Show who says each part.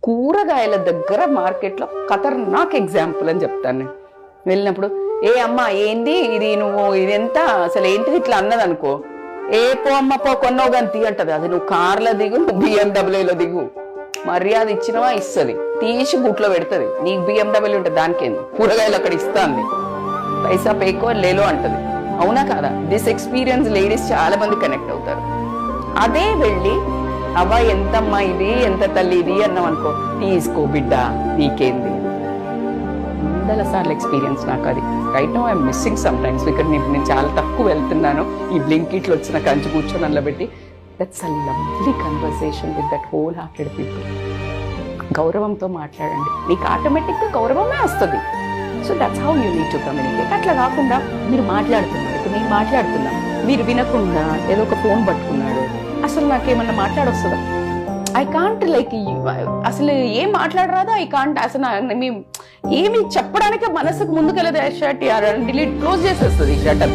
Speaker 1: కూరగాయల దగ్గర మార్కెట్లో ఖతర్నాక్ ఎగ్జాంపుల్ అని చెప్తాను నేను. వెళ్ళినప్పుడు ఏ అమ్మ ఏంది ఇది, నువ్వు ఇది ఎంత అసలు ఏంటిది ఇట్లా అన్నది అనుకో, ఏ పో అమ్మ పో కొన్నావు గంతి అంటది. అది నువ్వు కార్లో దిగు, నువ్వు BMW దిగు, మర్యాద ఇచ్చినవా ఇస్తుంది, తీసి బుట్లో పెడుతుంది. నీకు BMW ఉంటుంది, దానికేంది, కూరగాయలు అక్కడ ఇస్తుంది, పైసా పేకో లేలో అంటది. అవునా కాదా? దిస్ ఎక్స్పీరియన్స్ లేడీస్ చాలా మంది కనెక్ట్ అవుతారు. అదే వెళ్ళి అవ్వ ఎంతమ్మా ఇది, ఎంత తల్లి ఇది అన్నాం అనుకో, తీసుకో బిడ్డ నీకేంది. వందల సార్లు ఎక్స్పీరియన్స్ నాకు అది. Right now I'm missing some times, ఇక్కడ నేను చాలా తక్కువ వెళ్తున్నాను. ఈ బ్లింకిట్లో వచ్చిన కంచి కూర్చొని అందులో పెట్టి, that's a lovely conversation with that whole hearted people. గౌరవంతో మాట్లాడండి, నీకు ఆటోమేటిక్గా గౌరవమే వస్తుంది. So that's how you need to communicate. అట్లా కాకుండా మీరు మాట్లాడుతున్నారు, ఇప్పుడు నేను మాట్లాడుతున్నా, మీరు వినకుండా ఏదో ఒక ఫోన్ పట్టుకున్నాడు, అసలు నాకేమన్నా మాట్లాడొస్తుందా? ఐ కాంట్ లైక్, అసలు ఏం మాట్లాడరాదా, ఐ కాంట్ అసలు ఏమి చెప్పడానికే మనసుకు ముందుకెళ్ళదు. షర్ట్ డిలీట్ క్లోజ్ చేసేస్తుంది షటర్.